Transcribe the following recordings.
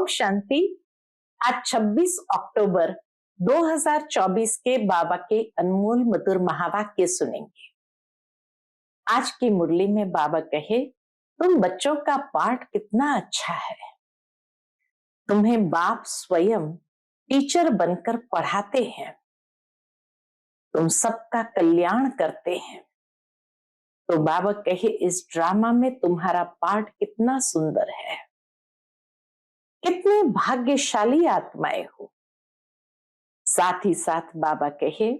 ओम शांति। आज 26 अक्टूबर 2024 के बाबा के अनमोल मधुर महावाक्य सुनेंगे। आज की मुरली में बाबा कहे, तुम बच्चों का पाठ कितना अच्छा है। तुम्हें बाप स्वयं टीचर बनकर पढ़ाते हैं। तुम सबका कल्याण करते हैं। तो बाबा कहे, इस ड्रामा में तुम्हारा पाठ कितना सुंदर है। कितने भाग्यशाली आत्माएं हो। साथ ही साथ बाबा कहे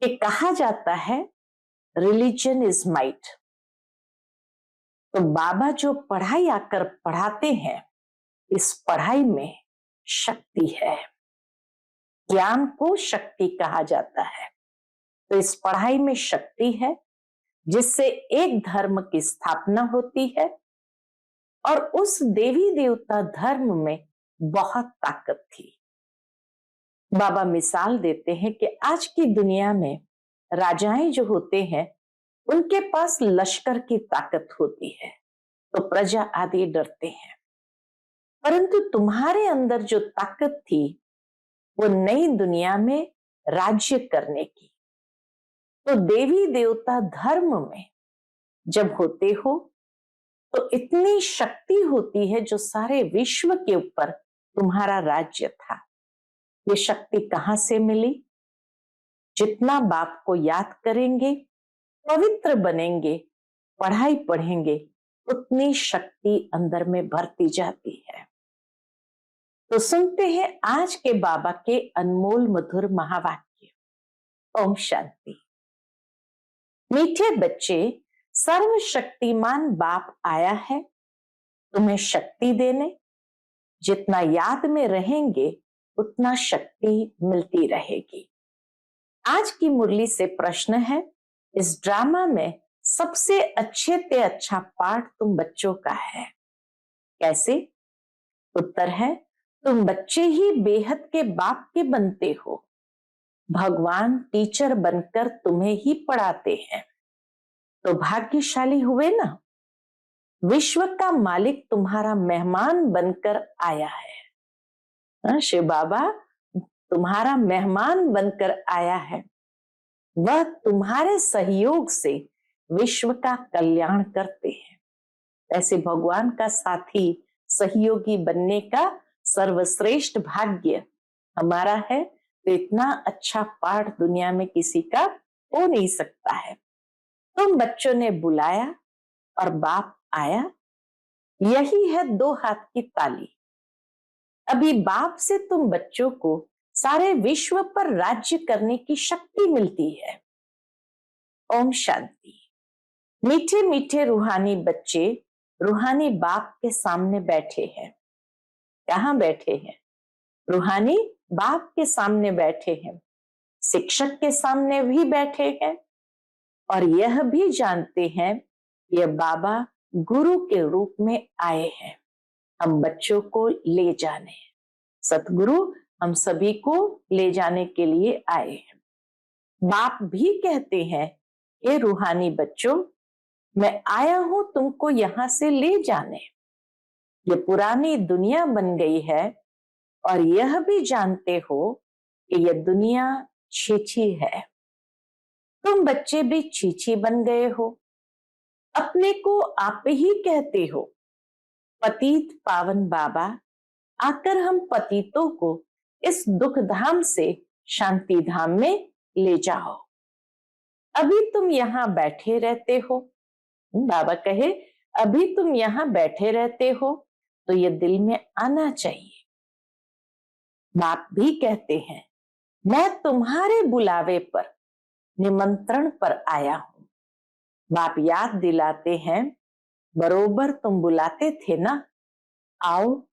कि कहा जाता है रिलीजन इज माइट। तो बाबा जो पढ़ाई आकर पढ़ाते हैं, इस पढ़ाई में शक्ति है। ज्ञान को शक्ति कहा जाता है। तो इस पढ़ाई में शक्ति है, जिससे एक धर्म की स्थापना होती है और उस देवी देवता धर्म में बहुत ताकत थी। बाबा मिसाल देते हैं कि आज की दुनिया में राजाएं जो होते हैं, उनके पास लश्कर की ताकत होती है, तो प्रजा आदि डरते हैं। परंतु तुम्हारे अंदर जो ताकत थी, वो नई दुनिया में राज्य करने की। तो देवी देवता धर्म में जब होते हो, तो इतनी शक्ति होती है जो सारे विश्व के ऊपर तुम्हारा राज्य था। ये शक्ति कहां से मिली? जितना बाप को याद करेंगे, पवित्र बनेंगे, पढ़ाई पढ़ेंगे, उतनी शक्ति अंदर में भरती जाती है। तो सुनते हैं आज के बाबा के अनमोल मधुर महावाक्य। ओम शांति। मीठे बच्चे, सर्वशक्तिमान बाप आया है तुम्हें शक्ति देने। जितना याद में रहेंगे, उतना शक्ति मिलती रहेगी। आज की मुरली से प्रश्न है, इस ड्रामा में सबसे अच्छे से अच्छा पाठ तुम बच्चों का है। कैसे? उत्तर है, तुम बच्चे ही बेहद के बाप के बनते हो। भगवान टीचर बनकर तुम्हें ही पढ़ाते हैं, तो भाग्यशाली हुए ना। विश्व का मालिक तुम्हारा मेहमान बनकर आया है। शिव बाबा तुम्हारा मेहमान बनकर आया है। वह तुम्हारे सहयोग से विश्व का कल्याण करते हैं। ऐसे भगवान का साथी, सहयोगी बनने का सर्वश्रेष्ठ भाग्य हमारा है। तो इतना अच्छा पाठ दुनिया में किसी का हो नहीं सकता है। तुम बच्चों ने बुलाया और बाप आया। यही है दो हाथ की ताली। अभी बाप से तुम बच्चों को सारे विश्व पर राज्य करने की शक्ति मिलती है। ओम शांति। मीठे मीठे रूहानी बच्चे रूहानी बाप के सामने बैठे हैं। कहाँ बैठे हैं? रूहानी बाप के सामने बैठे हैं। शिक्षक के सामने भी बैठे हैं और यह भी जानते हैं यह बाबा गुरु के रूप में आए हैं हम बच्चों को ले जाने। सतगुरु हम सभी को ले जाने के लिए आए हैं। बाप भी कहते हैं, ये रूहानी बच्चों, मैं आया हूं तुमको यहां से ले जाने। ये पुरानी दुनिया बन गई है और यह भी जानते हो कि यह दुनिया छीछी है। तुम बच्चे भी छीछी बन गए हो। अपने को आप ही कहते हो पतित पावन बाबा, आकर हम पतितों को इस दुख धाम से शांति धाम में ले जाओ। अभी तुम यहाँ बैठे रहते हो। बाबा कहे, अभी तुम यहाँ बैठे रहते हो, तो ये दिल में आना चाहिए। बाप भी कहते हैं, मैं तुम्हारे बुलावे पर, निमंत्रण पर आया हूं। बाप याद दिलाते हैं, बरोबर तुम बुलाते थे ना, आओ।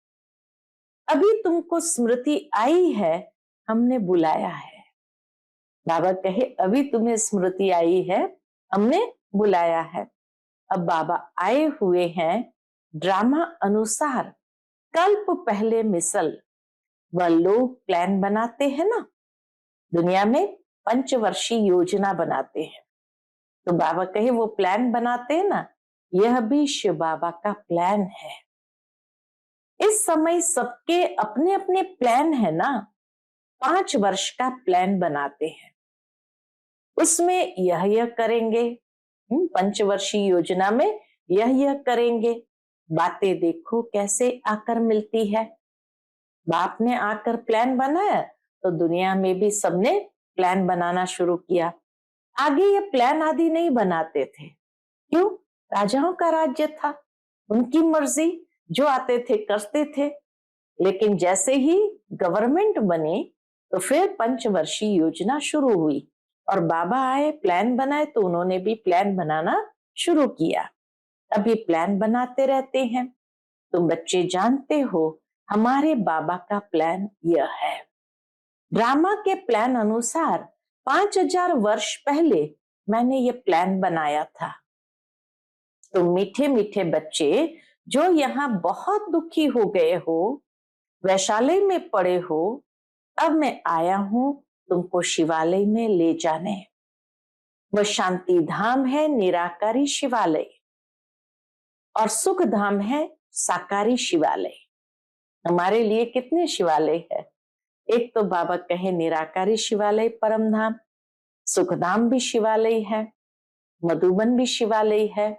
अभी तुमको स्मृति आई है, हमने बुलाया है। बाबा कहे, अभी तुम्हें स्मृति आई है, हमने बुलाया है। अब बाबा आए हुए हैं ड्रामा अनुसार। कल्प पहले मिसल वह लोग प्लान बनाते हैं ना, दुनिया में पंचवर्षीय योजना बनाते हैं। तो बाबा कहे, वो प्लान बनाते हैं ना, यह भी शिव बाबा का प्लान है। इस समय सबके अपने अपने प्लान है ना, 5 वर्ष का प्लान बनाते हैं, उसमें यह करेंगे, पंचवर्षीय योजना में यह करेंगे। बातें देखो कैसे आकर मिलती है। बाप ने आकर प्लान बनाया तो दुनिया में भी सबने प्लान बनाना शुरू किया। आगे ये प्लान आदि नहीं बनाते थे, क्यों? राजाओं का राज्य था, उनकी मर्जी, जो आते थे करते थे। लेकिन जैसे ही गवर्नमेंट बनी तो फिर पंचवर्षीय योजना शुरू हुई और बाबा आए, प्लान बनाए, तो उन्होंने भी प्लान बनाना शुरू किया। अब ये प्लान बनाते रहते हैं। तुम बच्चे जानते हो हमारे बाबा का प्लान यह है। ड्रामा के प्लान अनुसार 5000 वर्ष पहले मैंने ये प्लान बनाया था। तो मीठे मीठे बच्चे जो यहाँ बहुत दुखी हो गए हो, वैशाली में पड़े हो, अब मैं आया हूं तुमको शिवालय में ले जाने। वह शांति धाम है निराकारी शिवालय और सुख धाम है साकारी शिवालय। हमारे लिए कितने शिवालय है? एक तो बाबा कहे निराकारी शिवालय परम धाम, सुखधाम भी शिवालय है, मधुबन भी शिवालय है,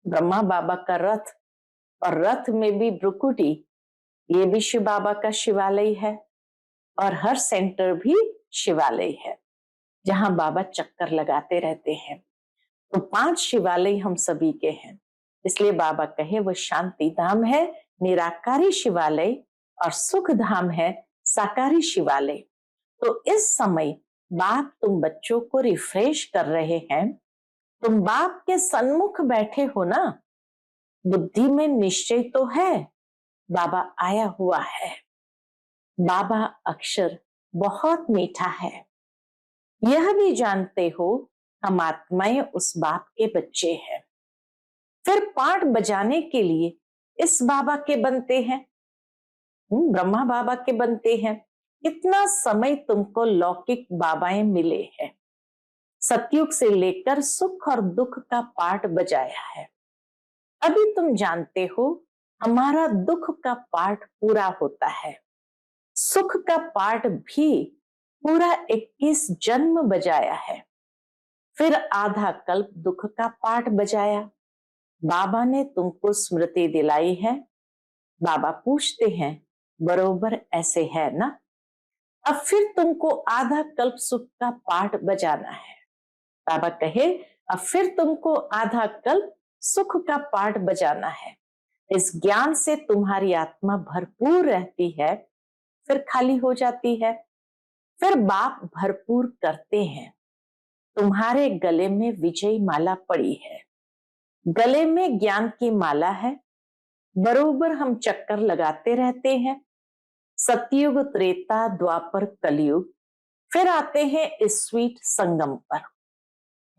ब्रह्मा बाबा का रथ और रथ में भी ब्रुकुटी, ये भी शिव बाबा का शिवालय है और हर सेंटर भी शिवालय है जहां बाबा चक्कर लगाते रहते हैं। तो 5 शिवालय हम सभी के हैं, इसलिए बाबा कहे वो शांति धाम है निराकारी शिवालय और सुख धाम है साकारी शिवालय। तो इस समय बाप तुम बच्चों को रिफ्रेश कर रहे हैं। तुम बाप के सन्मुख बैठे हो ना, बुद्धि में निश्चय तो है बाबा आया हुआ है। बाबा अक्षर बहुत मीठा है, यह भी जानते हो हम आत्माएं उस बाप के बच्चे हैं। फिर पाठ बजाने के लिए इस बाबा के बनते हैं, ब्रह्मा बाबा के बनते हैं। कितना समय तुमको लौकिक बाबाएं मिले हैं, सतयुग से लेकर सुख और दुख का पाठ बजाया है। अभी तुम जानते हो हमारा दुख का पाठ पूरा होता है, सुख का पाठ भी पूरा 21 जन्म बजाया है। फिर आधा कल्प दुख का पाठ बजाया। बाबा ने तुमको स्मृति दिलाई है। बाबा पूछते हैं बरोबर ऐसे है ना? अब फिर तुमको आधा कल्प सुख का पाठ बजाना है। बाबा कहे अब फिर तुमको आधा कल्प सुख का पाठ बजाना है। इस ज्ञान से तुम्हारी आत्मा भरपूर रहती है, फिर खाली हो जाती है। फिर बाप भरपूर करते हैं। तुम्हारे गले में विजय माला पड़ी है, गले में ज्ञान की माला है। बरोबर हम चक्कर लगाते रहते हैं, सतयुग त्रेता द्वापर कलयुग, फिर आते हैं इस स्वीट संगम पर।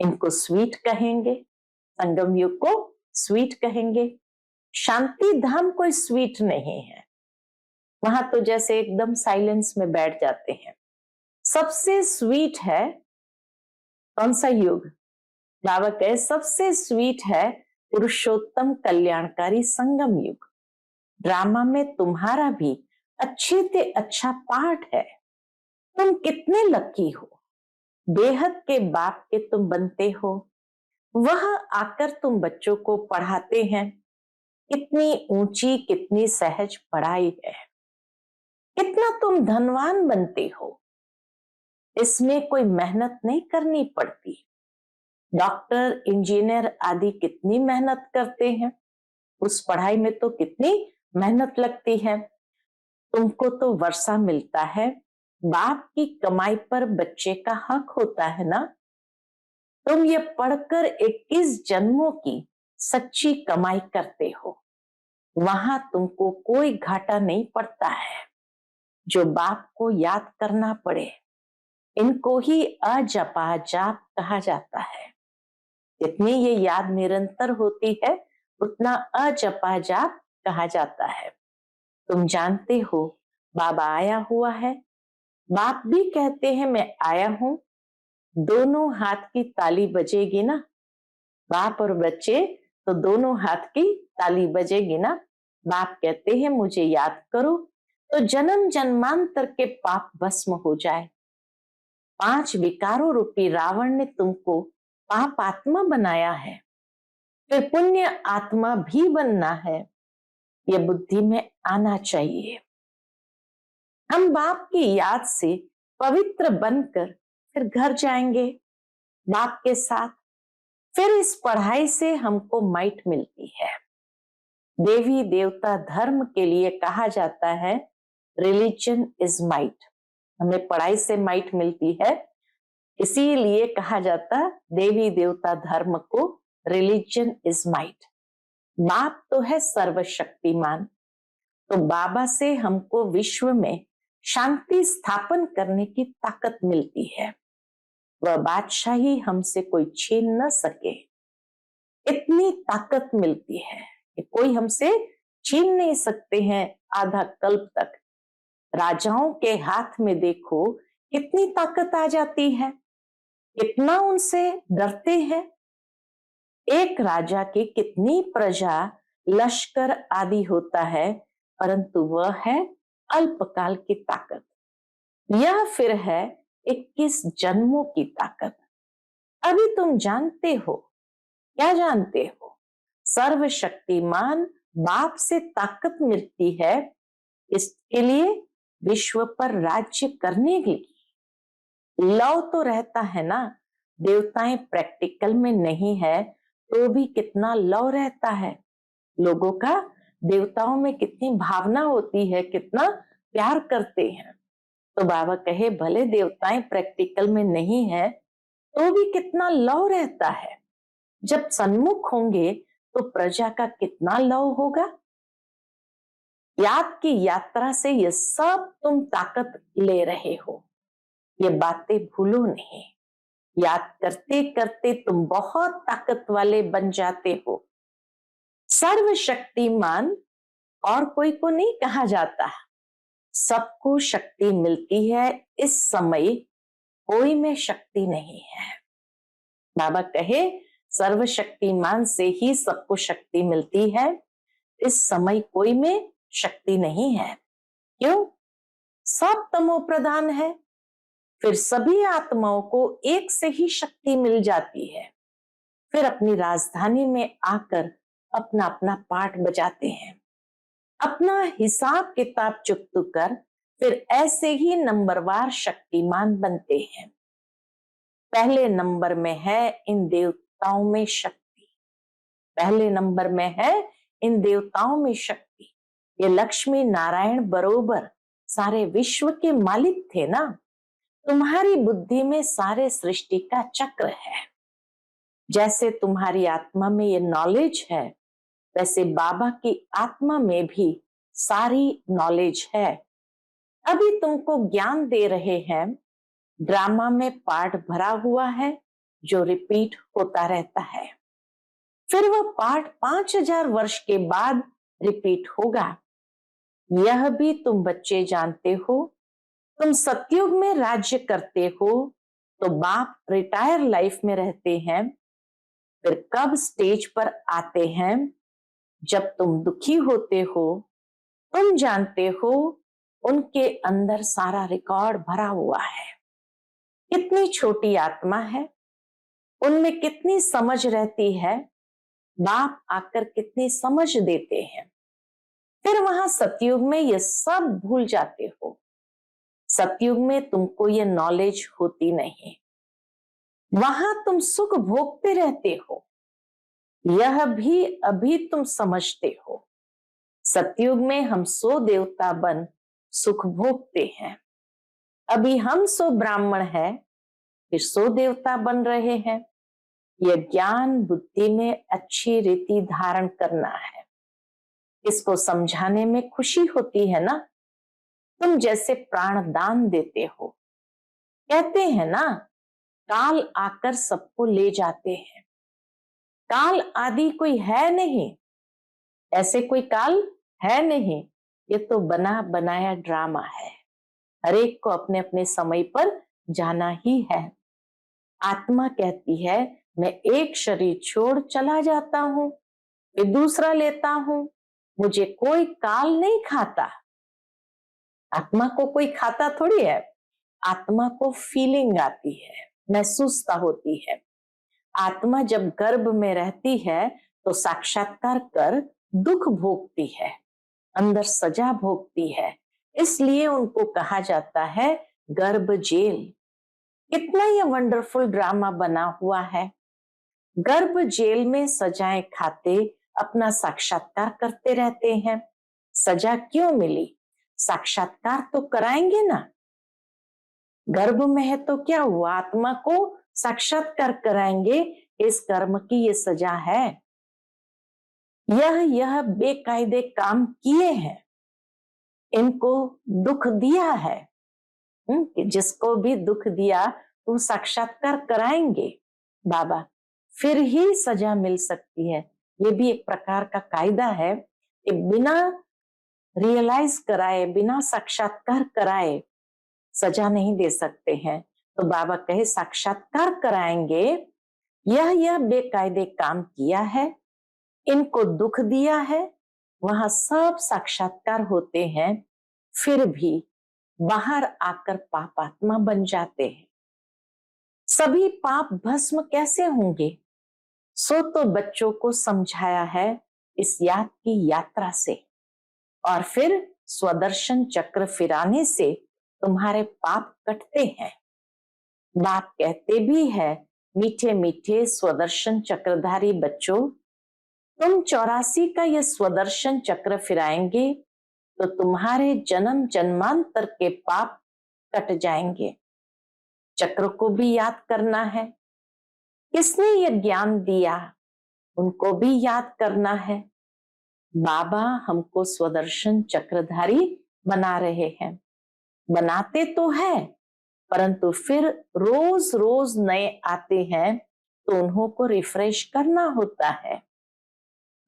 इनको स्वीट कहेंगे, संगम युग को स्वीट कहेंगे। शांति धाम कोई स्वीट नहीं है, वहां तो जैसे एकदम साइलेंस में बैठ जाते हैं। सबसे स्वीट है कौन सा युग? बाबा कहे सबसे स्वीट है पुरुषोत्तम कल्याणकारी संगम युग। ड्रामा में तुम्हारा भी अच्छे से अच्छा पार्ट है। तुम कितने लकी हो, बेहद के बाप के तुम बनते हो। वह आकर तुम बच्चों को पढ़ाते हैं। कितनी ऊंची कितनी सहज पढ़ाई है, कितना तुम धनवान बनते हो। इसमें कोई मेहनत नहीं करनी पड़ती। डॉक्टर इंजीनियर आदि कितनी मेहनत करते हैं, उस पढ़ाई में तो कितनी मेहनत लगती है। तुमको तो वर्षा मिलता है, बाप की कमाई पर बच्चे का हक होता है ना। तुम ये पढ़कर 21 जन्मों की सच्ची कमाई करते हो, वहां तुमको कोई घाटा नहीं पड़ता है। जो बाप को याद करना पड़े, इनको ही अजपा जाप कहा जाता है। जितनी ये याद निरंतर होती है उतना अजपा जाप कहा जाता है। तुम जानते हो बाबा आया हुआ है। बाप भी कहते हैं मैं आया हूं। दोनों हाथ की ताली बजेगी ना, बाप और बच्चे तो दोनों हाथ की ताली बजेगी ना। बाप कहते हैं मुझे याद करो तो जन्म जन्मांतर के पाप भस्म हो जाए। 5 विकारों रूपी रावण ने तुमको पाप आत्मा बनाया है, फिर पुण्य आत्मा भी बनना है, ये बुद्धि में आना चाहिए। हम बाप की याद से पवित्र बनकर फिर घर जाएंगे बाप के साथ। फिर इस पढ़ाई से हमको माइट मिलती है। देवी देवता धर्म के लिए कहा जाता है रिलीजन इज माइट। हमें पढ़ाई से माइट मिलती है, इसीलिए कहा जाता देवी देवता धर्म को रिलीजन इज माइट। बाप तो है सर्वशक्तिमान, तो बाबा से हमको विश्व में शांति स्थापन करने की ताकत मिलती है। वह बादशाही हमसे कोई छीन न सके, इतनी ताकत मिलती है कि कोई हमसे छीन नहीं सकते हैं आधा कल्प तक। राजाओं के हाथ में देखो कितनी ताकत आ जाती है, कितना उनसे डरते हैं। एक राजा की कितनी प्रजा, लश्कर आदि होता है, परंतु वह है अल्पकाल की ताकत। यह फिर है 21 जन्मों की ताकत। अभी तुम जानते हो, क्या जानते हो? सर्वशक्तिमान बाप से ताकत मिलती है, इसके लिए विश्व पर राज्य करने के लिए। लव तो रहता है ना, देवताएं प्रैक्टिकल में नहीं है तो भी कितना लव रहता है लोगों का। देवताओं में कितनी भावना होती है, कितना प्यार करते हैं। तो बाबा कहे भले देवताएं प्रैक्टिकल में नहीं है तो भी कितना लव रहता है। जब सन्मुख होंगे तो प्रजा का कितना लव होगा। याद की यात्रा से ये सब तुम ताकत ले रहे हो, ये बातें भूलो नहीं। याद करते करते तुम बहुत ताकत वाले बन जाते हो। सर्वशक्तिमान और कोई को नहीं कहा जाता, सबको शक्ति मिलती है। इस समय कोई में शक्ति नहीं है। बाबा कहे सर्वशक्तिमान से ही सबको शक्ति मिलती है, इस समय कोई में शक्ति नहीं है। क्यों? सब तमो प्रधान है। फिर सभी आत्माओं को एक से ही शक्ति मिल जाती है, फिर अपनी राजधानी में आकर अपना अपना पाठ बजाते हैं, अपना हिसाब किताब चुकता कर फिर ऐसे ही नंबरवार शक्तिमान बनते हैं। पहले नंबर में है इन देवताओं में शक्ति, पहले नंबर में है इन देवताओं में शक्ति। ये लक्ष्मी नारायण बरोबर सारे विश्व के मालिक थे ना। तुम्हारी बुद्धि में सारे सृष्टि का चक्र है। जैसे तुम्हारी आत्मा में ये नॉलेज है, वैसे बाबा की आत्मा में भी सारी नॉलेज है। अभी तुमको ज्ञान दे रहे हैं, ड्रामा में पार्ट भरा हुआ है जो रिपीट होता रहता है। फिर वह पार्ट 5000 वर्ष के बाद रिपीट होगा। यह भी तुम बच्चे जानते हो। तुम सतयुग में राज्य करते हो तो बाप रिटायर लाइफ में रहते हैं। फिर कब स्टेज पर आते हैं? जब तुम दुखी होते हो। तुम जानते हो उनके अंदर सारा रिकॉर्ड भरा हुआ है। कितनी छोटी आत्मा है, उनमें कितनी समझ रहती है। बाप आकर कितनी समझ देते हैं। फिर वहां सतयुग में ये सब भूल जाते हो। सतयुग में तुमको ये नॉलेज होती नहीं, वहां तुम सुख भोगते रहते हो। यह भी अभी तुम समझते हो। सतयुग में हम 100 देवता बन सुख भोगते हैं। अभी हम 100 ब्राह्मण है, फिर 100 देवता बन रहे हैं। यह ज्ञान बुद्धि में अच्छी रीति धारण करना है। इसको समझाने में खुशी होती है ना। तुम जैसे प्राण दान देते हो, कहते हैं ना काल आकर सबको ले जाते हैं। काल आदि कोई है नहीं, ऐसे कोई काल है नहीं। ये तो बना बनाया ड्रामा है। हरेक को अपने अपने समय पर जाना ही है। आत्मा कहती है मैं एक शरीर छोड़ चला जाता हूं, फिर दूसरा लेता हूं, मुझे कोई काल नहीं खाता। आत्मा को कोई खाता थोड़ी है, आत्मा को फीलिंग आती है, महसूसता होती है। आत्मा जब गर्भ में रहती है तो साक्षात्कार कर दुख भोगती है, अंदर सजा भोगती है। इसलिए उनको कहा जाता है गर्भ जेल। कितना ये वंडरफुल ड्रामा बना हुआ है। गर्भ जेल में सजाएं खाते अपना साक्षात्कार करते रहते हैं। सजा क्यों मिली? साक्षात्कार तो कराएंगे ना। गर्भ में है तो क्या हुआ, आत्मा को साक्षात्कार कराएंगे, इस कर्म की ये सजा है। यह बेकायदे काम किए हैं, इनको दुख दिया है। कि जिसको भी दुख दिया तो साक्षात्कार कराएंगे बाबा, फिर ही सजा मिल सकती है। ये भी एक प्रकार का कायदा है कि बिना रियलाइज कराए, बिना साक्षात्कार कराए सजा नहीं दे सकते हैं। तो बाबा कहे साक्षात्कार कराएंगे, यह बेकायदे काम किया है, इनको दुख दिया है, वहां सब साक्षात्कार होते हैं, फिर भी बाहर आकर पापात्मा बन जाते हैं। सभी पाप भस्म कैसे होंगे? सो तो बच्चों को समझाया है इस याद की यात्रा से, और फिर स्वदर्शन चक्र फिराने से तुम्हारे पाप कटते हैं। बाप कहते भी है, मीठे मीठे स्वदर्शन चक्रधारी बच्चों, तुम 84 का यह स्वदर्शन चक्र फिराएंगे तो तुम्हारे जन्म जन्मांतर के पाप कट जाएंगे। चक्र को भी याद करना है। किसने यह ज्ञान दिया, उनको भी याद करना है। बाबा हमको स्वदर्शन चक्रधारी बना रहे हैं। बनाते तो है, परंतु फिर रोज रोज नए आते हैं तो उन्हों को रिफ्रेश करना होता है।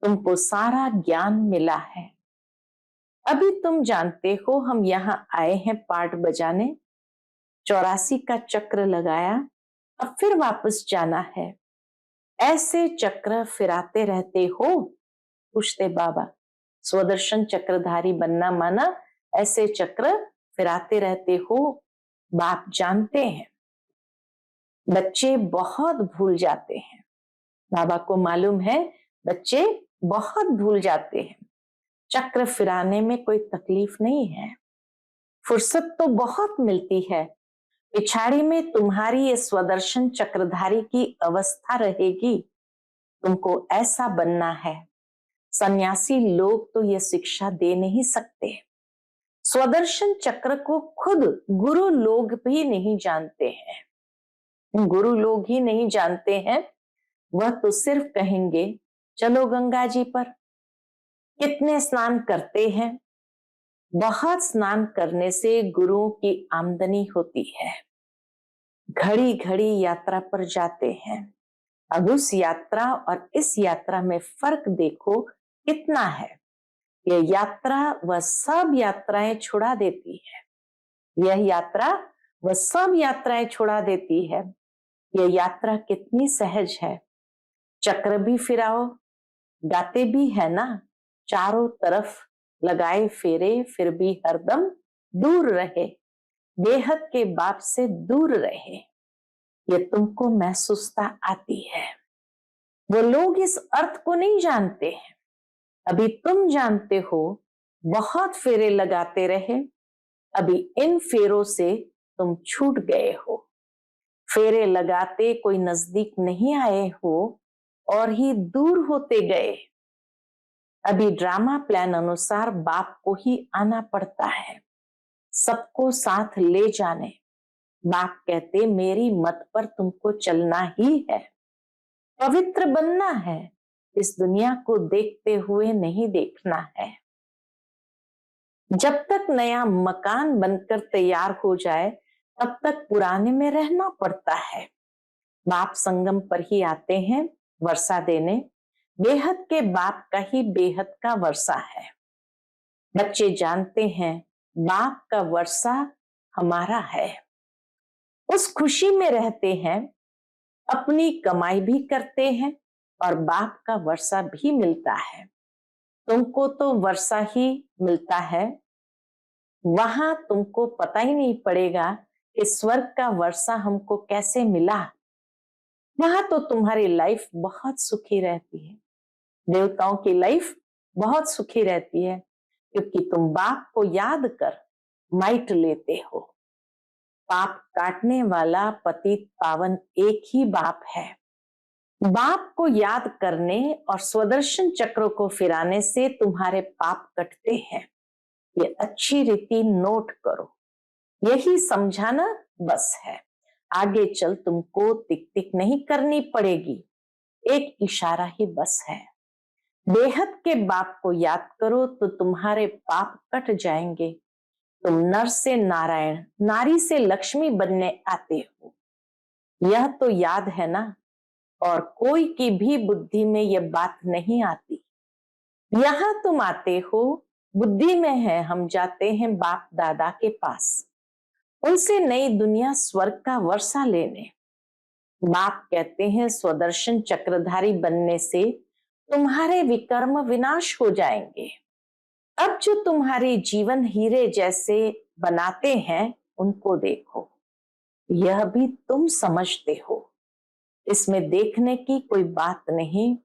तुमको सारा ज्ञान मिला है। अभी तुम जानते हो हम यहाँ आए हैं पार्ट बजाने, 84 का चक्र लगाया, अब फिर वापस जाना है। ऐसे चक्र फिराते रहते हो? पूछते बाबा। स्वदर्शन चक्रधारी बनना माना ऐसे चक्र फिराते रहते हो। बाप जानते हैं बच्चे बहुत भूल जाते हैं। बाबा को मालूम है बच्चे बहुत भूल जाते हैं। चक्र फिराने में कोई तकलीफ नहीं है, फुर्सत तो बहुत मिलती है। पिछाड़ी में तुम्हारी ये स्वदर्शन चक्रधारी की अवस्था रहेगी। तुमको ऐसा बनना है। सन्यासी लोग तो ये शिक्षा दे नहीं सकते। स्वदर्शन चक्र को खुद गुरु लोग भी नहीं जानते हैं। गुरु लोग ही नहीं जानते हैं। वह तो सिर्फ कहेंगे चलो गंगा जी पर। कितने स्नान करते हैं? बहुत स्नान करने से गुरुओं की आमदनी होती है। घड़ी घड़ी यात्रा पर जाते हैं। अब उस यात्रा और इस यात्रा में फर्क देखो कितना है। यह यात्रा वह सब यात्राएं छुड़ा देती है। यह यात्रा वह सब यात्राएं छुड़ा देती है। यह यात्रा कितनी सहज है। चक्र भी फिराओ, गाते भी है ना, चारों तरफ लगाए फेरे, फिर भी हरदम दूर रहे, बेहद के बाप से दूर रहे। ये तुमको महसूसता आती है। वो लोग इस अर्थ को नहीं जानते हैं। अभी तुम जानते हो। बहुत फेरे लगाते रहे, अभी इन फेरों से तुम छूट गए हो। फेरे लगाते कोई नजदीक नहीं आए हो और ही दूर होते गए। अभी ड्रामा प्लान अनुसार बाप को ही आना पड़ता है, सबको साथ ले जाने। बाप कहते मेरी मत पर तुमको चलना ही है, पवित्र बनना है। इस दुनिया को देखते हुए नहीं देखना है। जब तक नया मकान बनकर तैयार हो जाए तब तक पुराने में रहना पड़ता है। बाप संगम पर ही आते हैं वर्षा देने। बेहद के बाप का ही बेहद का वर्षा है। बच्चे जानते हैं बाप का वर्षा हमारा है। उस खुशी में रहते हैं, अपनी कमाई भी करते हैं और बाप का वर्षा भी मिलता है। तुमको तो वर्षा ही मिलता है, वहां तुमको पता ही नहीं पड़ेगा कि स्वर्ग का वर्षा हमको कैसे मिला। वहां तो तुम्हारी लाइफ बहुत सुखी रहती है, देवताओं की लाइफ बहुत सुखी रहती है, क्योंकि तुम बाप को याद कर माइट लेते हो। पाप काटने वाला पतित पावन एक ही बाप है। बाप को याद करने और स्वदर्शन चक्र को फिराने से तुम्हारे पाप कटते हैं। ये अच्छी रीति नोट करो, यही समझाना बस है। आगे चल तुमको टिक टिक नहीं करनी पड़ेगी, एक इशारा ही बस है। बेहद के बाप को याद करो तो तुम्हारे पाप कट जाएंगे। तुम नर से नारायण, नारी से लक्ष्मी बनने आते हो, यह तो याद है ना। और कोई की भी बुद्धि में यह बात नहीं आती। यहां तुम आते हो, बुद्धि में है हम जाते हैं बाप दादा के पास, उनसे नई दुनिया स्वर्ग का वर्षा लेने। बाप कहते हैं स्वदर्शन चक्रधारी बनने से तुम्हारे विकर्म विनाश हो जाएंगे। अब जो तुम्हारे जीवन हीरे जैसे बनाते हैं उनको देखो, यह भी तुम समझते हो, इसमें देखने की कोई बात नहीं,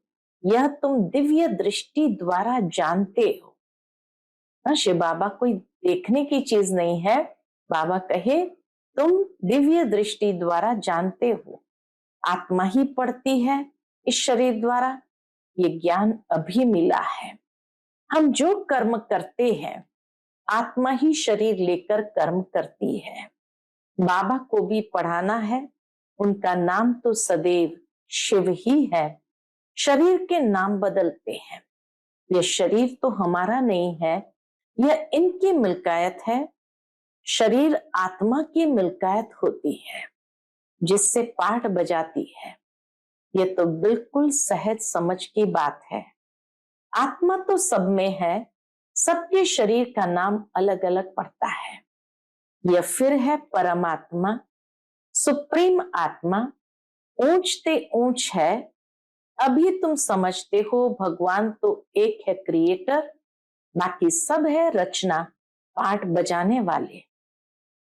यह तुम दिव्य दृष्टि द्वारा जानते हो। शिव बाबा कोई देखने की चीज नहीं है, बाबा कहे तुम दिव्य दृष्टि द्वारा जानते हो। आत्मा ही पढ़ती है इस शरीर द्वारा, ये ज्ञान अभी मिला है। हम जो कर्म करते हैं आत्मा ही शरीर लेकर कर्म करती है। बाबा को भी पढ़ाना है, उनका नाम तो सदैव शिव ही है। शरीर के नाम बदलते हैं, यह शरीर तो हमारा नहीं है, यह इनकी मिल्कियत है। शरीर आत्मा की मिल्कियत होती है जिससे पाठ बजाती है। यह तो बिल्कुल सहज समझ की बात है। आत्मा तो सब में है, सबके शरीर का नाम अलग अलग पड़ता है। यह फिर है परमात्मा, सुप्रीम आत्मा, ऊंचते ऊंच है। अभी तुम समझते हो भगवान तो एक है क्रिएटर, बाकी सब है रचना, पाठ बजाने वाले।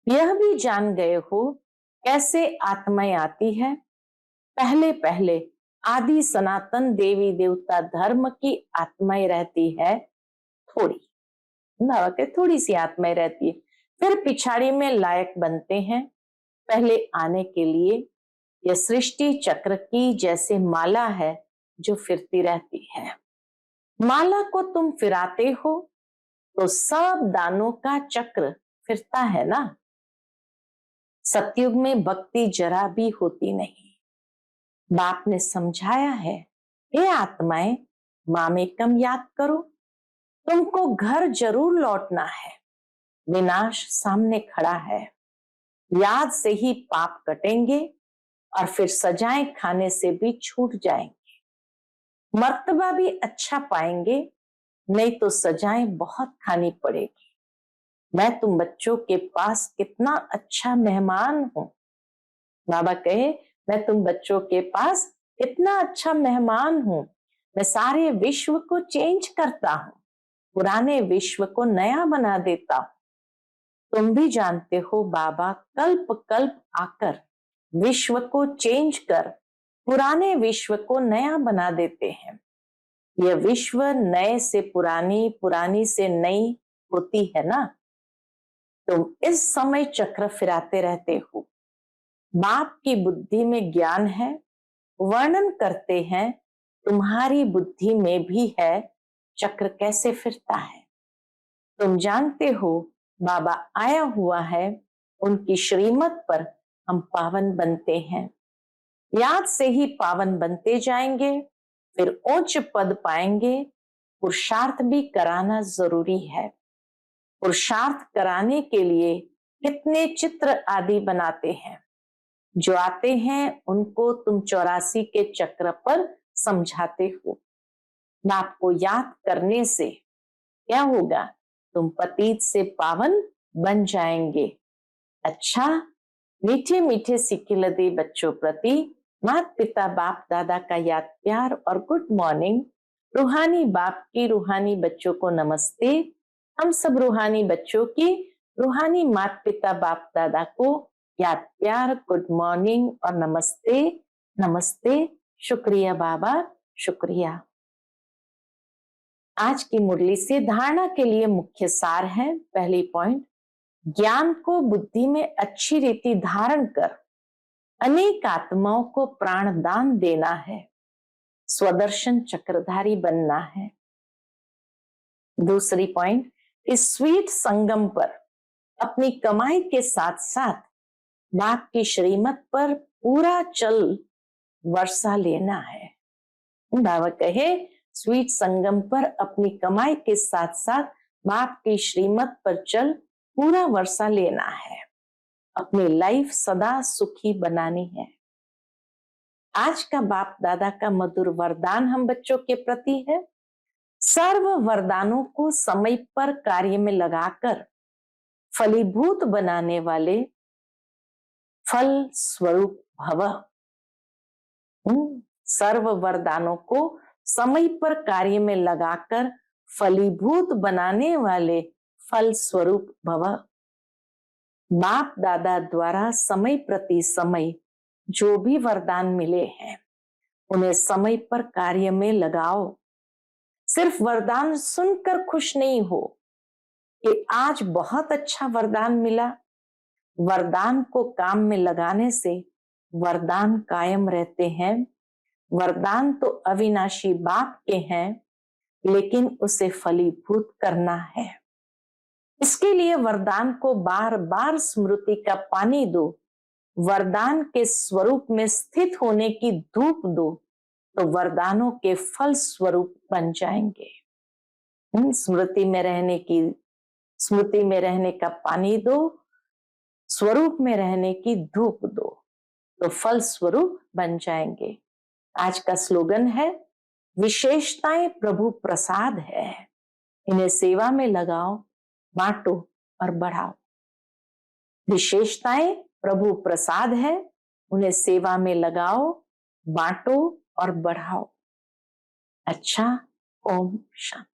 यह भी जान गए हो कैसे आत्माएं आती है। पहले पहले आदि सनातन देवी देवता धर्म की आत्माएं रहती है, थोड़ी थोड़ी सी आत्माएं रहती है, फिर पिछाड़ी में लायक बनते हैं पहले आने के लिए। यह सृष्टि चक्र की जैसे माला है जो फिरती रहती है। माला को तुम फिराते हो तो सब दानों का चक्र फिरता है ना। सतयुग में भक्ति जरा भी होती नहीं। बाप ने समझाया है, हे आत्माएं मामेकम याद करो, तुमको घर जरूर लौटना है, विनाश सामने खड़ा है। याद से ही पाप कटेंगे और फिर सजाएं खाने से भी छूट जाएंगे। मर्तबा भी अच्छा पाएंगे, नहीं तो सजाएं बहुत खानी पड़ेगी। मैं तुम बच्चों के पास कितना अच्छा मेहमान हूं। बाबा कहे मैं तुम बच्चों के पास कितना अच्छा मेहमान हूं। मैं सारे विश्व को चेंज करता हूं, पुराने विश्व को नया बना देता हूं। तुम भी जानते हो बाबा कल्प कल्प आकर विश्व को चेंज कर पुराने विश्व को नया बना देते हैं। यह विश्व नए से पुरानी, पुरानी से नई होती है ना। तुम इस समय चक्र फिराते रहते हो। बाप की बुद्धि में ज्ञान है, वर्णन करते हैं तुम्हारी बुद्धि में भी है चक्र कैसे फिरता है। तुम जानते हो बाबा आया हुआ है, उनकी श्रीमत पर हम पावन बनते हैं। याद से ही पावन बनते जाएंगे, फिर उच्च पद पाएंगे। पुरुषार्थ भी कराना जरूरी है। पुरुषार्थ कराने के लिए कितने चित्र आदि बनाते हैं, जो आते हैं उनको तुम 84 के चक्र पर समझाते हो। बाप को याद करने से क्या होगा, तुम पतित से पावन बन जाएंगे। अच्छा, मीठे मीठे सिक्के लदे बच्चों प्रति माता पिता बाप दादा का याद प्यार और गुड मॉर्निंग। रूहानी बाप की रूहानी बच्चों को नमस्ते। हम सब रूहानी बच्चों की रूहानी माता पिता बाप दादा को याद प्यार गुड मॉर्निंग और नमस्ते। नमस्ते, शुक्रिया बाबा, शुक्रिया। आज की मुरली से धारणा के लिए मुख्य सार है। पहली पॉइंट, ज्ञान को बुद्धि में अच्छी रीति धारण कर अनेक आत्माओं को प्राण दान देना है, स्वदर्शन चक्रधारी बनना है। दूसरी पॉइंट, इस स्वीट संगम पर अपनी कमाई के साथ साथ बाप की श्रीमत पर पूरा चल वर्षा लेना है। बाबा कहे स्वीट संगम पर अपनी कमाई के साथ साथ बाप की श्रीमत पर चल पूरा वर्षा लेना है, अपनी लाइफ सदा सुखी बनानी है। आज का बाप दादा का मधुर वरदान हम बच्चों के प्रति है, सर्व वरदानों को समय पर कार्य में लगाकर फलीभूत बनाने वाले फल स्वरूप भव। सर्व वरदानों को समय पर कार्य में लगाकर फलीभूत बनाने वाले फल स्वरूप भव। बाप दादा द्वारा समय प्रति समय जो भी वरदान मिले हैं उन्हें समय पर कार्य में लगाओ। सिर्फ वरदान सुनकर खुश नहीं हो कि आज बहुत अच्छा वरदान मिला। वरदान को काम में लगाने से वरदान कायम रहते हैं। वरदान तो अविनाशी बाप के हैं, लेकिन उसे फलीभूत करना है। इसके लिए वरदान को बार बार स्मृति का पानी दो, वरदान के स्वरूप में स्थित होने की धूप दो, तो वरदानों के फल स्वरूप बन जाएंगे। स्मृति में रहने का पानी दो, स्वरूप में रहने की धूप दो, तो फल स्वरूप बन जाएंगे। आज का स्लोगन है, विशेषताएं प्रभु प्रसाद है, इन्हें सेवा में लगाओ, बांटो और बढ़ाओ। विशेषताएं प्रभु प्रसाद है, उन्हें सेवा में लगाओ, बांटो और बढ़ाओ। अच्छा, ओम शांति।